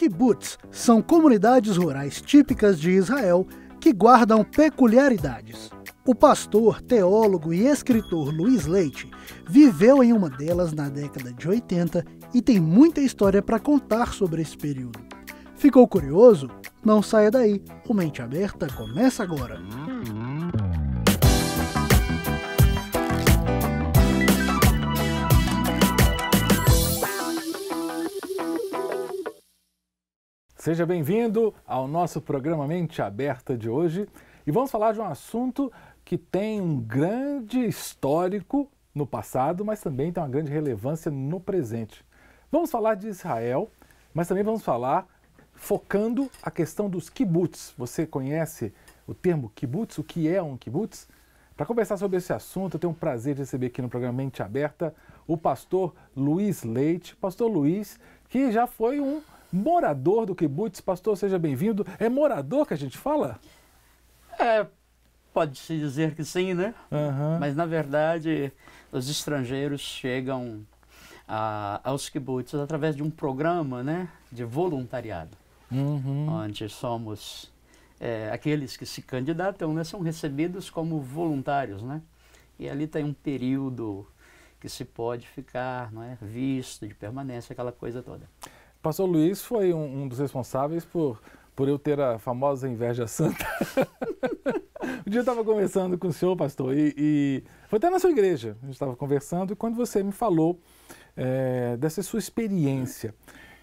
Kibbutz são comunidades rurais típicas de Israel que guardam peculiaridades. O pastor, teólogo e escritor Louis Leite viveu em uma delas na década de 80 e tem muita história para contar sobre esse período. Ficou curioso? Não saia daí, o Mente Aberta começa agora. Seja bem-vindo ao nosso programa Mente Aberta de hoje e vamos falar de um assunto que tem um grande histórico no passado, mas também tem uma grande relevância no presente. Vamos falar de Israel, mas também vamos falar focando a questão dos kibbutz. Você conhece o termo kibbutz? O que é um kibbutz? Para conversar sobre esse assunto, eu tenho o prazer de receber aqui no programa Mente Aberta o pastor Louis Leite. Pastor Louis, que já foi um morador do kibbutz. Pastor, seja bem-vindo. É morador que a gente fala? Pode-se dizer que sim, né? Uhum. Mas, na verdade, os estrangeiros chegam aos kibbutz através de um programa, né, de voluntariado, onde somos aqueles que se candidatam, né, são recebidos como voluntários, né? E ali tem um período que se pode ficar, não é, visto de permanência, aquela coisa toda. Pastor Luiz foi um dos responsáveis por eu ter a famosa inveja santa. Um dia eu estava conversando com o senhor, pastor, e foi até na sua igreja. A gente estava conversando e quando você me falou dessa sua experiência.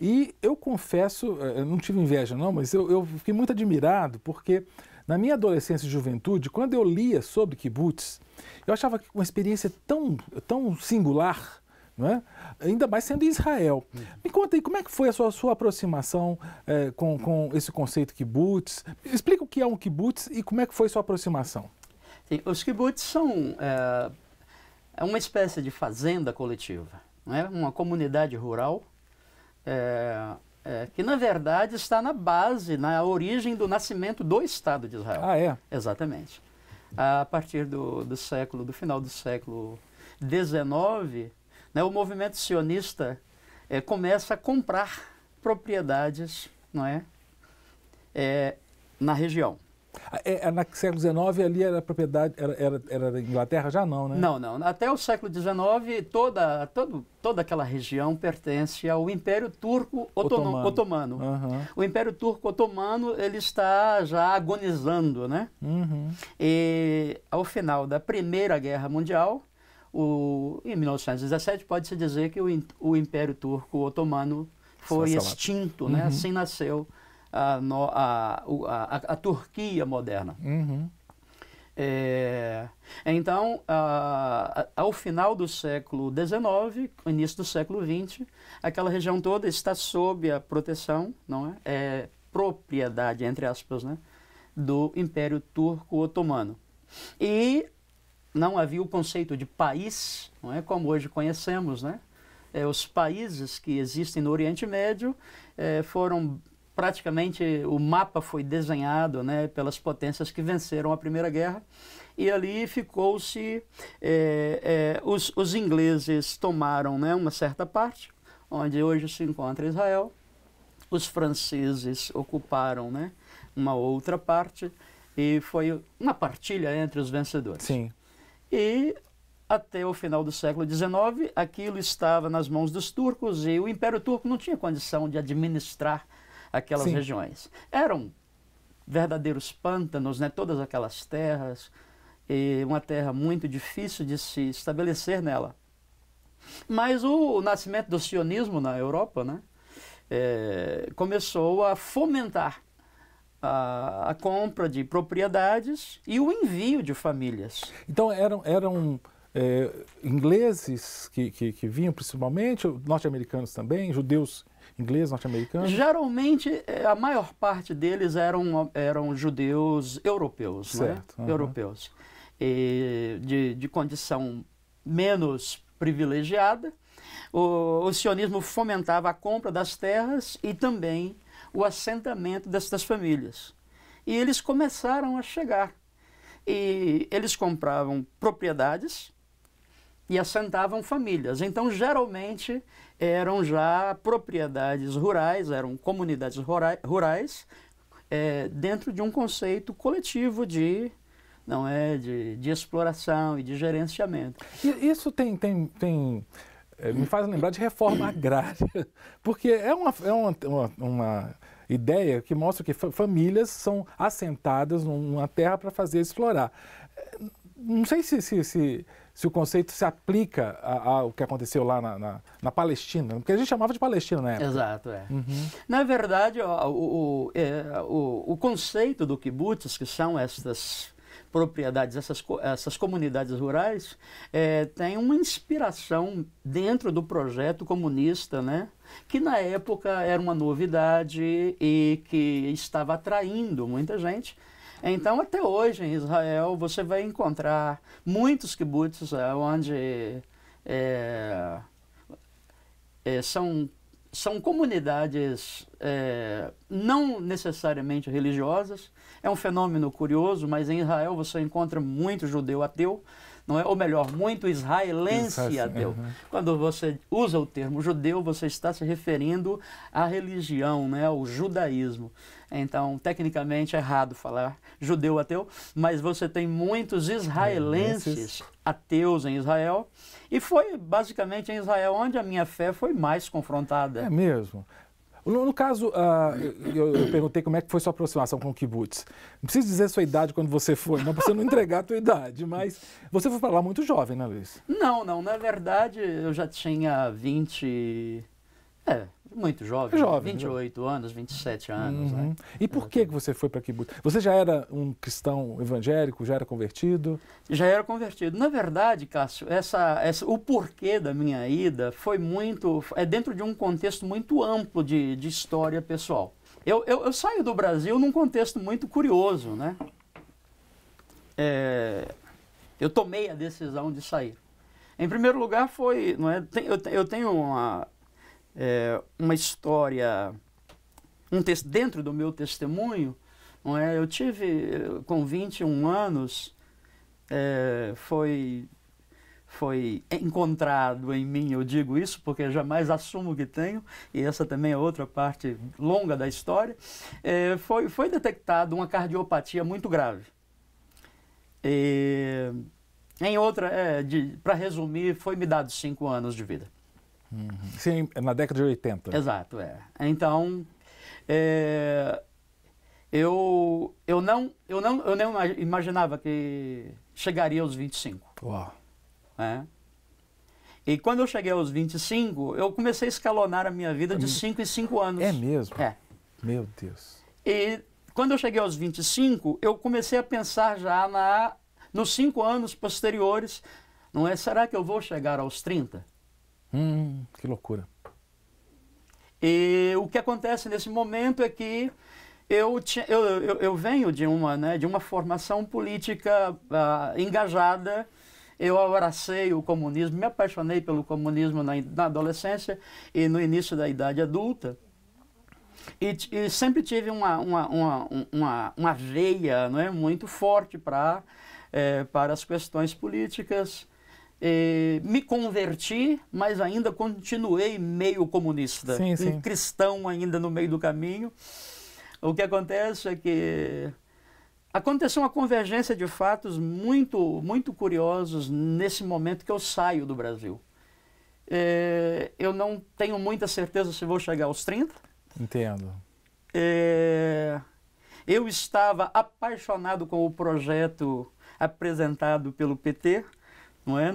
E eu confesso, eu não tive inveja não, mas eu fiquei muito admirado porque na minha adolescência e juventude, quando eu lia sobre kibbutz, eu achava que uma experiência tão singular, não é? Ainda mais sendo em Israel. Me conta aí, como é que foi a sua aproximação com esse conceito kibbutz? Explica o que é um kibbutz e como é que foi a sua aproximação. Sim, os kibbutz são uma espécie de fazenda coletiva, não é? Uma comunidade rural que, na verdade, está na base, na origem do nascimento do Estado de Israel. Ah, é? Exatamente. A partir do final do século XIX, né, o movimento sionista começa a comprar propriedades, não é, na região. No século XIX ali era propriedade, era da Inglaterra já não, né? Não. Até o século XIX toda aquela região pertence ao Império Turco Otomano. Uhum. O Império Turco Otomano ele está já agonizando, né? Uhum. E ao final da Primeira Guerra Mundial, em 1917, pode-se dizer que o Império Turco Otomano foi extinto, né? Assim nasceu a Turquia moderna. Uhum. Então, ao final do século XIX, início do século XX, aquela região toda está sob a proteção, não é? Propriedade, entre aspas, né? Do Império Turco Otomano. E não havia o conceito de país, não é, como hoje conhecemos, né? Os países que existem no Oriente Médio foram praticamente, o mapa foi desenhado, né, pelas potências que venceram a Primeira Guerra, e ali ficou-se, os ingleses tomaram, né, uma certa parte, onde hoje se encontra Israel, os franceses ocuparam, né, uma outra parte, e foi uma partilha entre os vencedores. Sim. E até o final do século XIX, aquilo estava nas mãos dos turcos e o Império Turco não tinha condição de administrar aquelas regiões. Eram verdadeiros pântanos, né? Todas aquelas terras, e uma terra muito difícil de se estabelecer nela. Mas o nascimento do sionismo na Europa, né? Começou a fomentar a compra de propriedades e o envio de famílias. Então eram ingleses que vinham principalmente, norte-americanos também, judeus ingleses, norte-americanos? Geralmente, a maior parte deles eram judeus europeus, certo, né? Europeus. E de condição menos privilegiada. O sionismo fomentava a compra das terras e também o assentamento destas famílias. E eles começaram a chegar. E eles compravam propriedades e assentavam famílias. Então, geralmente, eram já propriedades rurais, eram comunidades rurais, dentro de um conceito coletivo de exploração e de gerenciamento. E isso me faz lembrar de reforma agrária, porque é uma ideia que mostra que famílias são assentadas numa terra para fazer explorar. Não sei se o conceito se aplica ao que aconteceu lá na Palestina, porque a gente chamava de Palestina na época. Exato, Na verdade, o conceito do kibbutz, que são essas propriedades, essas comunidades rurais, tem uma inspiração dentro do projeto comunista, né? Que na época era uma novidade e que estava atraindo muita gente. Então, até hoje, em Israel, você vai encontrar muitos kibbutzes onde são comunidades não necessariamente religiosas. É um fenômeno curioso, mas em Israel você encontra muito judeu ateu, não é? Ou melhor, muito israelense ateu. Uhum. Quando você usa o termo judeu, você está se referindo à religião, né? Ao judaísmo. Então, tecnicamente é errado falar judeu ateu, mas você tem muitos israelenses ateus em Israel, e foi basicamente em Israel onde a minha fé foi mais confrontada. É mesmo? No caso, eu perguntei como é que foi sua aproximação com o kibbutz. Não precisa dizer sua idade quando você foi, não precisa não entregar a tua idade, mas você foi para lá muito jovem, né, Luiz? Não, na verdade eu já tinha muito jovem, 28 anos, 27 anos. Uhum. Né? E por que você foi para kibbutz? Você já era um cristão evangélico, já era convertido? Já era convertido. Na verdade, Cássio, o porquê da minha ida foi dentro de um contexto muito amplo de história pessoal. Eu saio do Brasil num contexto muito curioso, né? Eu tomei a decisão de sair. Em primeiro lugar eu tenho uma história, dentro do meu testemunho, não é? Eu tive, com 21 anos, foi encontrado em mim, eu digo isso porque jamais assumo que tenho, e essa também é outra parte longa da história, foi detectado uma cardiopatia muito grave. Para resumir, foi-me dado 5 anos de vida. Sim, na década de 80. Exato, Então, eu não imaginava que chegaria aos 25. Uau. E quando eu cheguei aos 25, eu comecei a escalonar a minha vida de 5 em 5 anos. É mesmo? Meu Deus. E quando eu cheguei aos 25, eu comecei a pensar já nos 5 anos posteriores, não é? Será que eu vou chegar aos 30? Que loucura. E o que acontece nesse momento é que eu venho de uma formação política engajada. Eu abracei o comunismo, me apaixonei pelo comunismo na adolescência e no início da idade adulta. E sempre tive uma veia, não é, muito forte para as questões políticas. Me converti, mas ainda continuei meio comunista, um cristão ainda no meio do caminho. O que acontece é que aconteceu uma convergência de fatos muito, muito curiosos nesse momento que eu saio do Brasil. Eu não tenho muita certeza se vou chegar aos 30. Entendo. Eu estava apaixonado com o projeto apresentado pelo PT. Não é?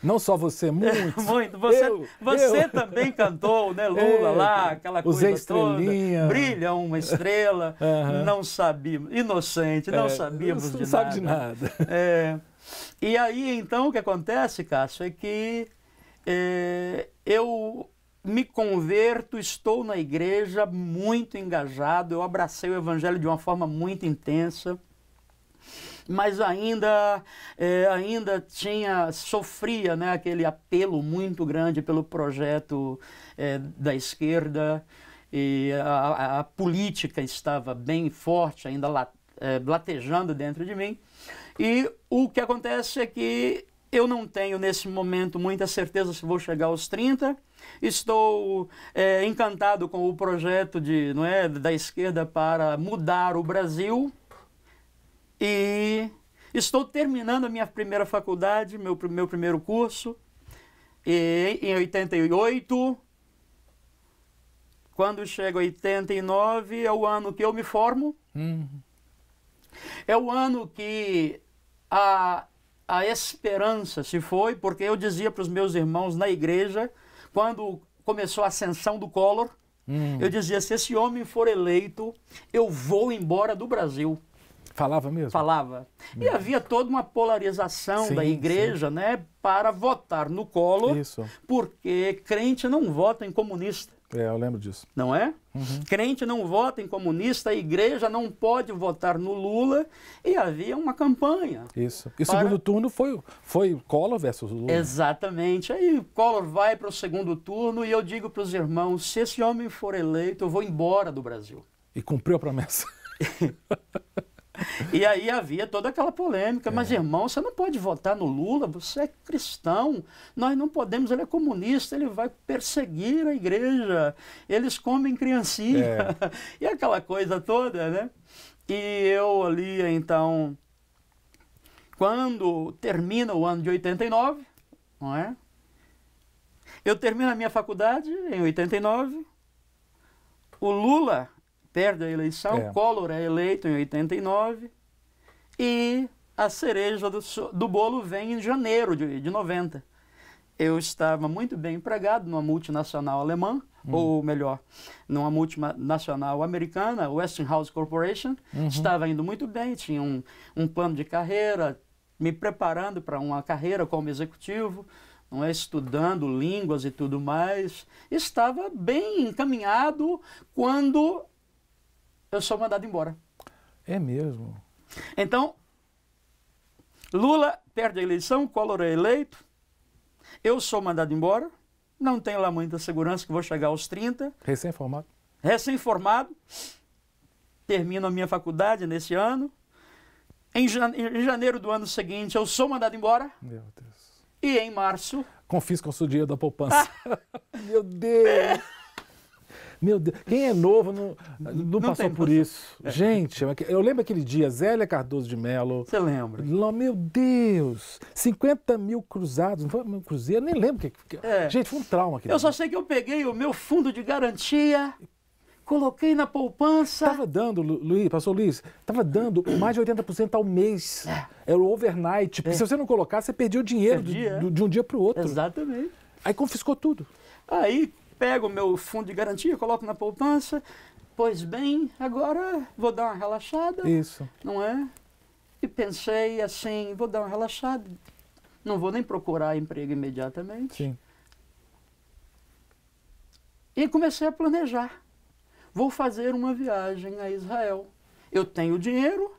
Não só você, muito. Muito. Você também cantou, né? Lula lá, aquela coisa toda. Brilha uma estrela. Não sabíamos, inocente, não sabíamos de nada. Não sabe de nada. E aí, então, o que acontece, Cássio, é que eu me converto, estou na igreja muito engajado, eu abracei o evangelho de uma forma muito intensa. Mas ainda sofria, né, aquele apelo muito grande pelo projeto da esquerda, e a política estava bem forte, ainda latejando dentro de mim. E o que acontece é que Eu não tenho, nesse momento, muita certeza se vou chegar aos 30. Estou encantado com o projeto da esquerda para mudar o Brasil. E estou terminando a minha primeira faculdade, meu primeiro curso, em 88. Quando chego a 89, é o ano que eu me formo. É o ano que a esperança se foi, porque eu dizia para os meus irmãos na igreja, quando começou a ascensão do Collor, eu dizia, se esse homem for eleito, eu vou embora do Brasil. Falava mesmo? Falava. E havia toda uma polarização da igreja, né, para votar no Collor, porque crente não vota em comunista. Eu lembro disso. Não é? Crente não vota em comunista, a igreja não pode votar no Lula, e havia uma campanha. Isso. E o segundo turno foi Collor versus Lula. Exatamente. Aí Collor vai para o segundo turno e eu digo para os irmãos, se esse homem for eleito, eu vou embora do Brasil. E cumpriu a promessa. E aí havia toda aquela polêmica, mas irmão, você não pode votar no Lula, você é cristão, nós não podemos, ele é comunista, ele vai perseguir a igreja, eles comem criancinha, e aquela coisa toda, né? E eu ali, então, quando termina o ano de 89, não é? Eu termino a minha faculdade em 89, o Lula perde a eleição, Collor é eleito em 89 e a cereja do bolo vem em janeiro de 90. Eu estava muito bem empregado numa multinacional alemã, ou melhor, numa multinacional americana, Westinghouse Corporation. Estava indo muito bem, tinha um plano de carreira, me preparando para uma carreira como executivo, não é, estudando línguas e tudo mais. Estava bem encaminhado quando eu sou mandado embora. É mesmo? Então, Lula perde a eleição, Collor é eleito, eu sou mandado embora, não tenho lá muita segurança que vou chegar aos 30. Recém-formado? Recém-formado, termino a minha faculdade nesse ano. Em janeiro do ano seguinte, eu sou mandado embora. Meu Deus. E em março... Confiscam o seu dinheiro da poupança. Meu Deus! Meu Deus, quem é novo não passou por isso. Gente, eu lembro aquele dia, Zélia Cardoso de Mello. Você lembra? Meu Deus, 50 mil cruzados, não foi um cruzeiro, nem lembro. Gente, foi um trauma. Eu só sei que eu peguei o meu fundo de garantia, coloquei na poupança. Estava dando, pastor Luiz, estava dando mais de 80% ao mês. Era o overnight, porque se você não colocasse, você perdia o dinheiro de um dia para o outro. Exatamente. Aí confiscou tudo. Aí pego o meu fundo de garantia, coloco na poupança, pois bem, agora vou dar uma relaxada. Isso. Não é? E pensei assim, vou dar uma relaxada, não vou nem procurar emprego imediatamente. Sim. E comecei a planejar. Vou fazer uma viagem a Israel. Eu tenho dinheiro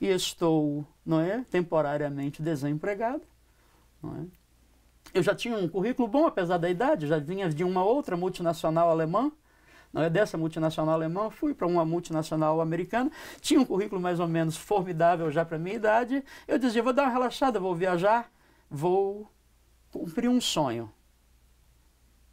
e estou, não é, temporariamente desempregado, não é? Eu já tinha um currículo bom, apesar da idade, já vinha de uma outra multinacional alemã, não é, dessa multinacional alemã, fui para uma multinacional americana, tinha um currículo mais ou menos formidável já para a minha idade. Eu dizia, vou dar uma relaxada, vou viajar, vou cumprir um sonho.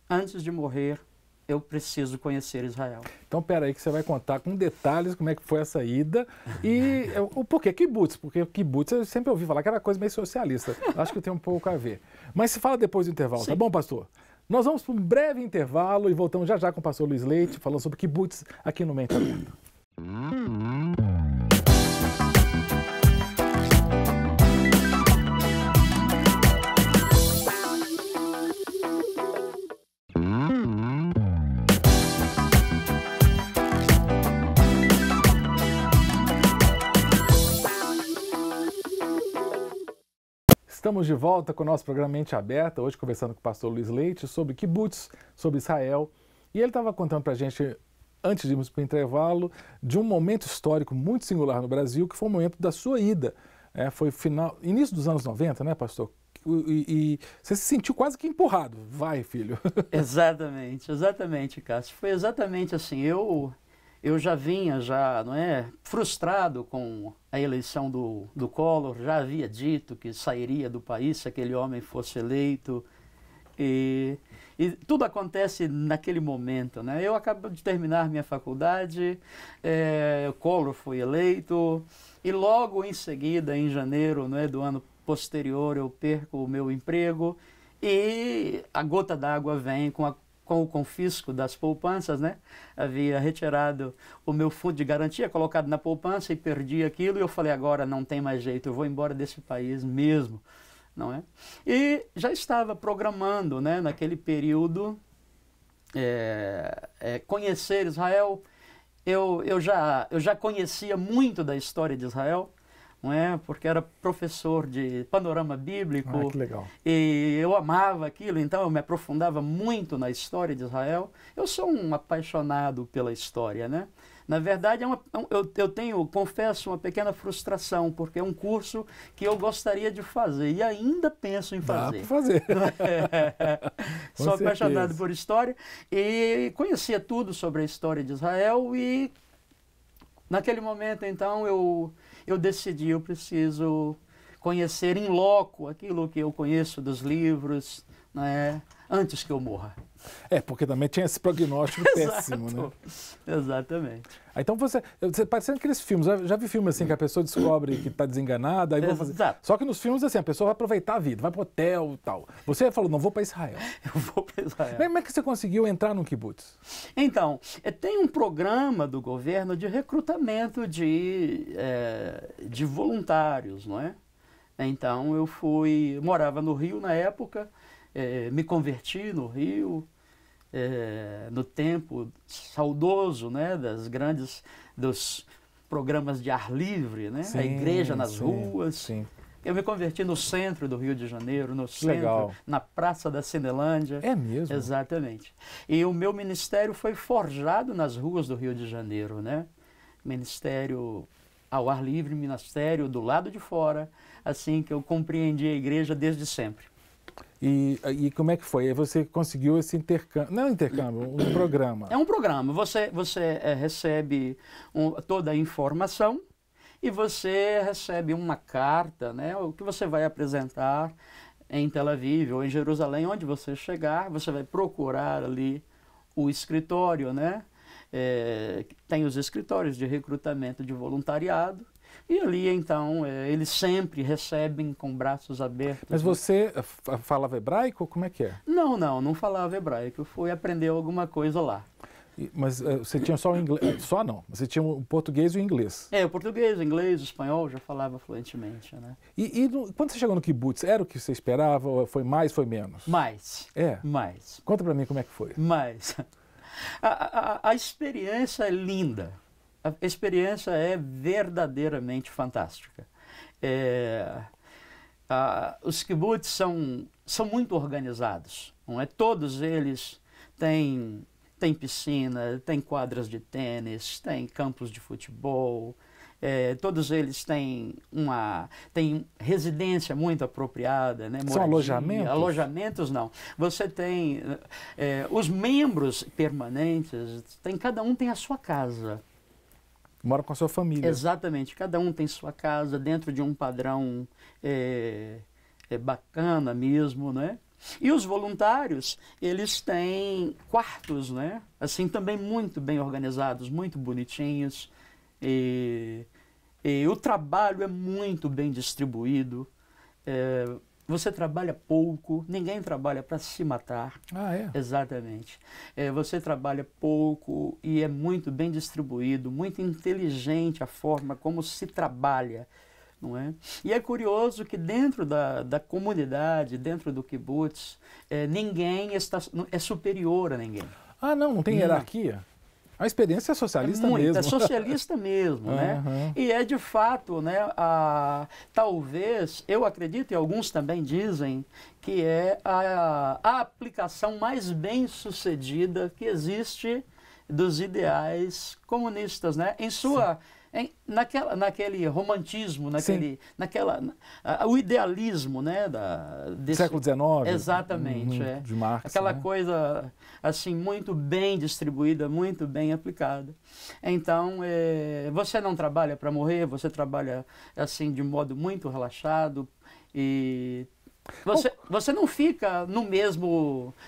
Antes de morrer, eu preciso conhecer Israel. Então, pera aí que você vai contar com detalhes como é que foi essa ida e o porquê kibbutz, porque o kibbutz eu sempre ouvi falar que era coisa meio socialista. Acho que tem um pouco a ver. Mas se fala depois do intervalo, tá bom, pastor? Nós vamos para um breve intervalo e voltamos já já com o pastor Luiz Leite, falando sobre kibbutz aqui no Mente Aberta. Estamos de volta com o nosso programa Mente Aberta, hoje conversando com o pastor Luiz Leite sobre kibbutz, sobre Israel. E ele estava contando para a gente, antes de irmos para o intervalo, de um momento histórico muito singular no Brasil, que foi o momento da sua ida. Foi início dos anos 90, né, pastor? E você se sentiu quase que empurrado. Vai, filho. Exatamente, Cássio. Foi exatamente assim. Eu eu já vinha, não é, frustrado com a eleição do Collor, já havia dito que sairia do país se aquele homem fosse eleito. E tudo acontece naquele momento, né? Eu acabo de terminar minha faculdade, o Collor foi eleito, e logo em seguida, em janeiro, né, do ano posterior, eu perco o meu emprego, e a gota d'água vem com o confisco das poupanças, né? Havia retirado o meu fundo de garantia, colocado na poupança e perdi aquilo, e eu falei, agora não tem mais jeito, eu vou embora desse país mesmo. Não é? E já estava programando, né, naquele período, conhecer Israel. Eu já conhecia muito da história de Israel, não é? Porque era professor de panorama bíblico. Que legal. E eu amava aquilo, então eu me aprofundava muito na história de Israel. Eu sou um apaixonado pela história, né? Na verdade, eu tenho, confesso, uma pequena frustração, porque é um curso que eu gostaria de fazer e ainda penso em fazer. Dá para fazer. Sou apaixonado por história e conhecia tudo sobre a história de Israel, e naquele momento, então, eu decidi, eu preciso conhecer in loco aquilo que eu conheço dos livros, né, antes que eu morra. Porque também tinha esse prognóstico péssimo, né? Exatamente. Então você parecendo aqueles filmes, já vi filmes assim que a pessoa descobre que está desenganada, aí só que nos filmes assim, a pessoa vai aproveitar a vida, vai para o hotel e tal. Você falou, não, vou para Israel. Eu vou para Israel. Como é que você conseguiu entrar no kibbutz? Então, tem um programa do governo de recrutamento de voluntários, não é? Então eu morava no Rio na época, me converti no Rio, no tempo saudoso, né, dos programas de ar livre, né, a igreja nas ruas. Sim. Eu me converti no centro do Rio de Janeiro, no centro, legal. Na Praça da Cinelândia. É mesmo? Exatamente. E o meu ministério foi forjado nas ruas do Rio de Janeiro, né? Ministério ao ar livre, ministério do lado de fora, assim que eu compreendi a igreja desde sempre. E como é que foi? Aí você conseguiu esse intercâmbio, não intercâmbio, um programa. É um programa, você recebe toda a informação e você recebe uma carta, né, o que você vai apresentar em Tel Aviv ou em Jerusalém, onde você chegar, você vai procurar ali o escritório, né, tem os escritórios de recrutamento de voluntariado, e ali, então, eles sempre recebem com braços abertos. Mas você falava hebraico? Como é que é? Não falava hebraico. Eu fui aprender alguma coisa lá. Mas você tinha só o inglês? Só não. Você tinha o português e o inglês. O português, o inglês, o espanhol, já falava fluentemente, né? Quando você chegou no kibbutz, era o que você esperava? Ou foi mais, foi menos? Mais. Mais. Conta pra mim como é que foi. Mais. A experiência é linda. A experiência é verdadeiramente fantástica. Os kibbutz são muito organizados, não é? Todos eles têm piscina, têm quadras de tênis, têm campos de futebol, todos eles têm residência muito apropriada, né? São alojamentos? Alojamentos não. Você tem os membros permanentes, cada um tem a sua casa. Mora com a sua família. Exatamente, cada um tem sua casa dentro de um padrão bacana mesmo, né? E os voluntários, eles têm quartos, né? Assim, também muito bem organizados, muito bonitinhos. E o trabalho é muito bem distribuído. Você trabalha pouco, ninguém trabalha para se matar. Exatamente. Você trabalha pouco e é muito bem distribuído, muito inteligente a forma como se trabalha, não é? E é curioso que dentro da comunidade, dentro do kibbutz, ninguém é superior a ninguém. Não tem hierarquia? A experiência é socialista mesmo. É socialista mesmo, né? E é de fato, né, talvez, eu acredito, e alguns também dizem, que é a aplicação mais bem sucedida que existe dos ideais comunistas, né? Naquele romantismo, o idealismo, né? Século XIX. Exatamente. De Marx. Aquela né? coisa assim muito bem distribuída, muito bem aplicada. Então, você não trabalha para morrer, você trabalha assim de modo muito relaxado e você não fica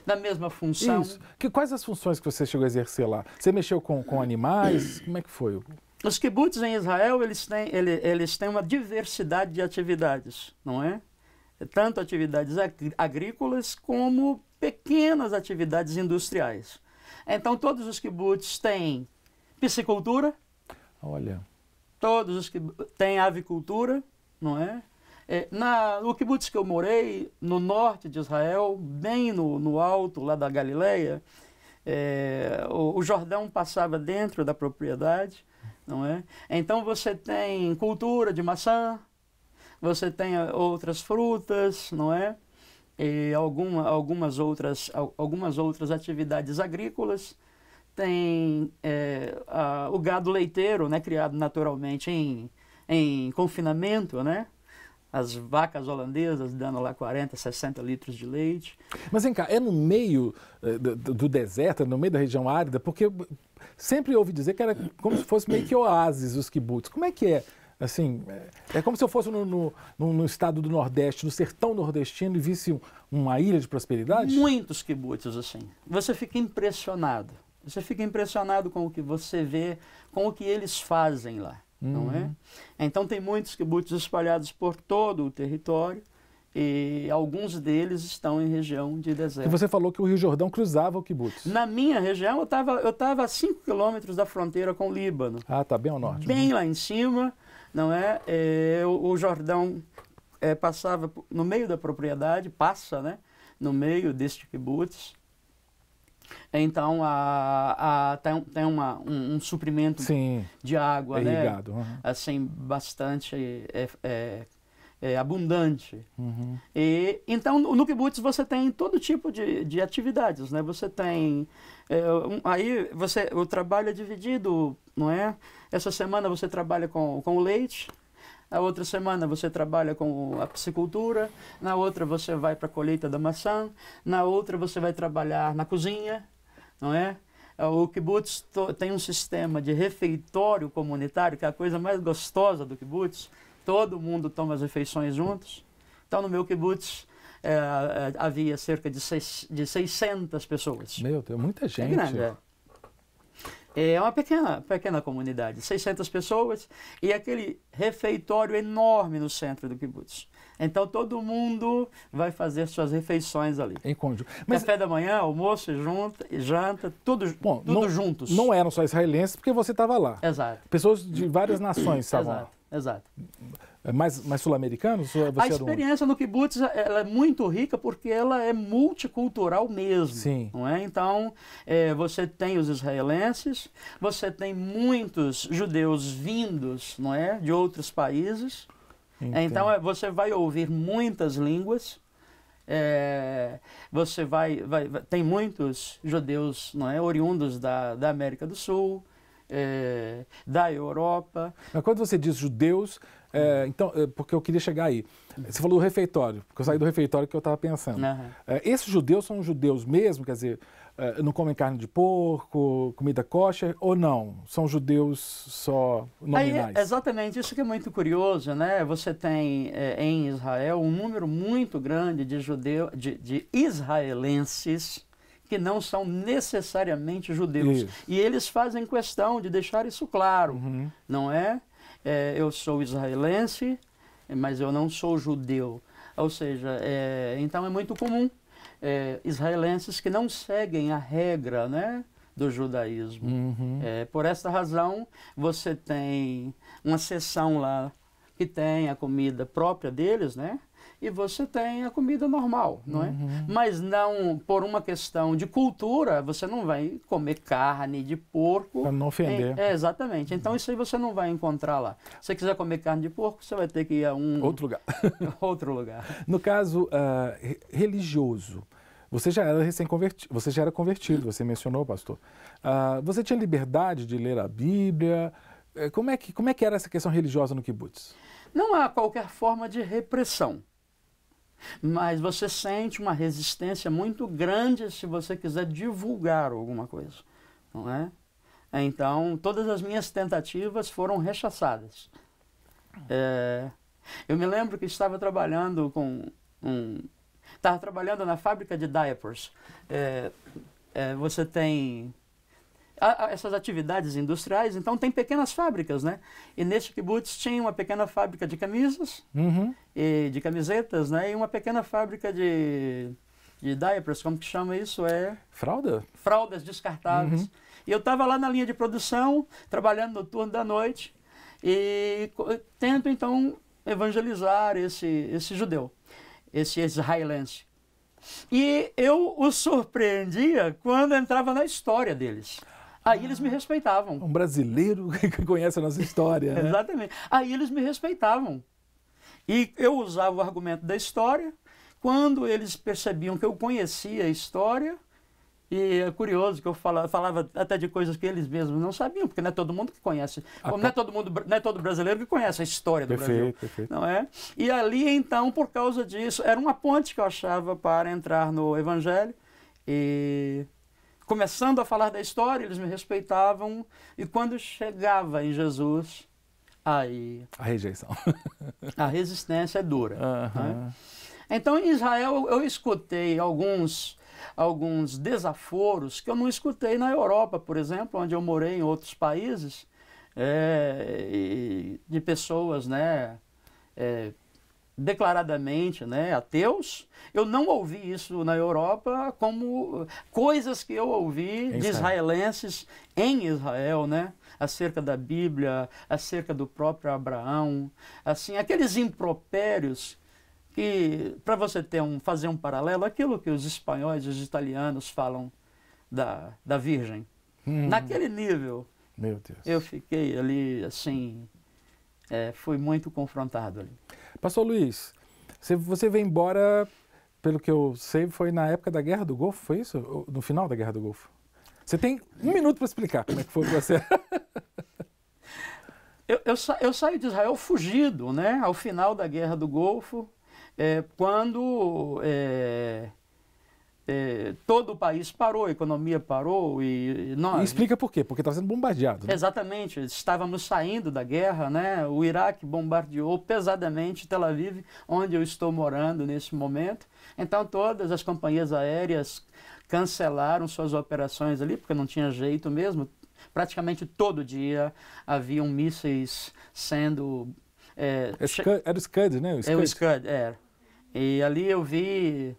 na mesma função. Isso. Quais as funções que você chegou a exercer lá? Você mexeu com animais? Como é que foi? Os kibbutz em Israel, eles têm uma diversidade de atividades, não é? Tanto atividades agrícolas como pequenas atividades industriais. Então, todos os kibbutz têm piscicultura. Olha. Todos os kibbutz têm avicultura, não é? No kibbutz que eu morei, no norte de Israel, bem no alto lá da Galileia, o Jordão passava dentro da propriedade, não é? Então você tem cultura de maçã, você tem outras frutas, não é? E algumas outras atividades agrícolas. Tem o gado leiteiro, né, criado naturalmente em confinamento, né? As vacas holandesas dando lá 40, 60 litros de leite. Mas vem cá, é no meio do deserto, no meio da região árida, porque sempre ouvi dizer que era como se fosse meio que oásis os kibbutz. Como é que é? Assim, é como se eu fosse no estado do Nordeste, no sertão nordestino, e visse uma ilha de prosperidade? Muitos kibbutz assim. Você fica impressionado. Você fica impressionado com o que você vê, com o que eles fazem lá. Não é? Então tem muitos kibbutz espalhados por todo o território e alguns deles estão em região de deserto. E você falou que o Rio Jordão cruzava o kibbutz. Na minha região, eu estava a 5 quilômetros da fronteira com o Líbano. Ah, tá bem ao norte. Bem lá em cima, não é? O Jordão passava no meio da propriedade, passa, né? No meio deste kibbutz. Então, tem um suprimento Sim, de água, né? irrigado. Assim, bastante abundante. E, então, no kibbutz você tem todo tipo de atividades, né? Você tem... o trabalho é dividido, não é? Essa semana você trabalha com o leite, a outra semana você trabalha com a piscicultura, na outra você vai para a colheita da maçã, na outra você vai trabalhar na cozinha, não é? O kibbutz tem um sistema de refeitório comunitário, que é a coisa mais gostosa do kibbutz. Todo mundo toma as refeições juntos. Então, no meu kibbutz, havia cerca de 600 pessoas. Meu Deus, muita gente. É grande, é uma pequena comunidade, 600 pessoas, e aquele refeitório enorme no centro do kibbutz. Então todo mundo vai fazer suas refeições ali. Em conjunto. Mas café da manhã, almoço, janta, tudo juntos. Não eram só israelenses porque você estava lá. Exato. Pessoas de várias nações estavam lá. Exato. Mais sul-americanos? A experiência no kibbutz ela é muito rica porque ela é multicultural mesmo. Sim. Não é? Então, você tem os israelenses, você tem muitos judeus vindos, não é, de outros países. Entendo. Então, você vai ouvir muitas línguas. Tem muitos judeus, não é, oriundos da América do Sul, da Europa. Mas quando você diz judeus, porque eu queria chegar aí. Você falou do refeitório, porque eu saí do refeitório que eu estava pensando. Esses judeus são judeus mesmo? Quer dizer, não comem carne de porco, comida kosher, ou não? São judeus só nominais? Exatamente, isso que é muito curioso, né? Você tem em Israel um número muito grande de israelenses que não são necessariamente judeus. Isso. E eles fazem questão de deixar isso claro, não é? Eu sou israelense, mas eu não sou judeu. Ou seja, então é muito comum israelenses que não seguem a regra, né, do judaísmo. Por essa razão, você tem uma seção lá que tem a comida própria deles, né? E você tem a comida normal, não é? Mas não, por uma questão de cultura, você não vai comer carne de porco. Para não ofender. Exatamente. Então isso aí você não vai encontrar lá. Se você quiser comer carne de porco, você vai ter que ir a outro lugar. outro lugar. No caso religioso, você já era recém-convertido, você já era convertido, você mencionou, pastor. Você tinha liberdade de ler a Bíblia? Como é que era essa questão religiosa no kibbutz? Não há qualquer forma de repressão, mas você sente uma resistência muito grande se você quiser divulgar alguma coisa, não é? Então, todas as minhas tentativas foram rechaçadas. Eu me lembro que estava trabalhando estava trabalhando na fábrica de diapers. Você tem essas atividades industriais, então tem pequenas fábricas, né? E neste kibbutz tinha uma pequena fábrica de camisas, e de camisetas, né? E uma pequena fábrica de diapers, como que chama isso? Fralda? Fraldas descartáveis. E eu estava lá na linha de produção, trabalhando no turno da noite, e tento então evangelizar esse judeu, esse israelense. E eu os surpreendia quando entrava na história deles. Aí eles me respeitavam. Um brasileiro que conhece a nossa história, né? Exatamente. Aí eles me respeitavam. E eu usava o argumento da história. Quando eles percebiam que eu conhecia a história, e é curioso que eu falava até de coisas que eles mesmos não sabiam, porque não é todo mundo que conhece, não é todo brasileiro que conhece a história do Brasil. Perfeito. Não é? E ali, então, por causa disso, era uma ponte que eu achava para entrar no Evangelho. E começando a falar da história, eles me respeitavam. E quando chegava em Jesus, aí a rejeição. A resistência é dura. Né? Então, em Israel, eu escutei alguns desaforos que eu não escutei na Europa, por exemplo, onde eu morei em outros países, de pessoas, né, declaradamente, né, ateus. Eu não ouvi isso na Europa como coisas que eu ouvi de israelenses em Israel, né, acerca da Bíblia, acerca do próprio Abraão, assim, aqueles impropérios que, para você fazer um paralelo, aquilo que os espanhóis e os italianos falam da Virgem, naquele nível, meu Deus, eu fiquei ali, assim, fui muito confrontado ali. Pastor Luiz, você veio embora, pelo que eu sei, foi na época da Guerra do Golfo, foi isso? No final da Guerra do Golfo? Você tem 1 minuto para explicar como é que foi para você. Eu saí de Israel fugido, né, ao final da Guerra do Golfo, quando todo o país parou, a economia parou e nós... E explica por quê? Porque estava sendo bombardeado. Né? Exatamente, estávamos saindo da guerra, né? O Iraque bombardeou pesadamente Tel Aviv, onde eu estou morando nesse momento. Então todas as companhias aéreas cancelaram suas operações ali, porque não tinha jeito mesmo. Praticamente todo dia haviam mísseis sendo... Era o Scud, né? O Scud, era. E ali eu vi,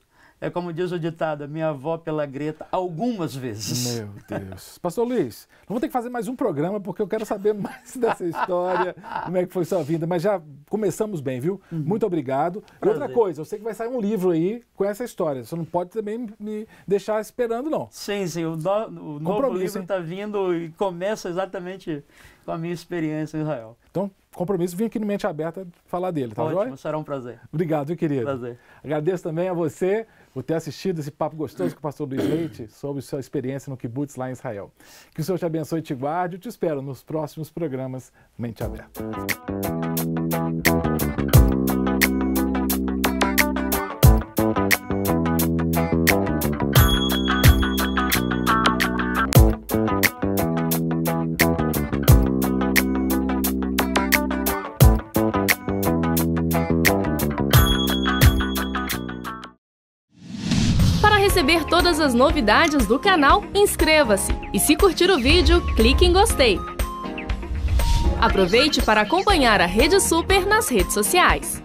como diz o ditado, a minha avó pela Greta algumas vezes. Meu Deus. Pastor Luiz, não vou ter que fazer mais um programa porque eu quero saber mais dessa história, como é que foi sua vida, mas já começamos bem, viu? Muito obrigado. E outra coisa, eu sei que vai sair um livro aí com essa história, você não pode também me deixar esperando, não. Sim, o novo livro está vindo e começa exatamente com a minha experiência em Israel. Então, compromisso, vim aqui no Mente Aberta falar dele, tá Ótimo, joia? Será um prazer. Obrigado, meu querido. Prazer. Agradeço também a você por ter assistido esse papo gostoso com o pastor Luiz Leite sobre sua experiência no kibbutz lá em Israel. Que o Senhor te abençoe e te guarde. Eu te espero nos próximos programas Mente Aberta. Para receber todas as novidades do canal, inscreva-se e, se curtir o vídeo, clique em gostei. Aproveite para acompanhar a Rede Super nas redes sociais.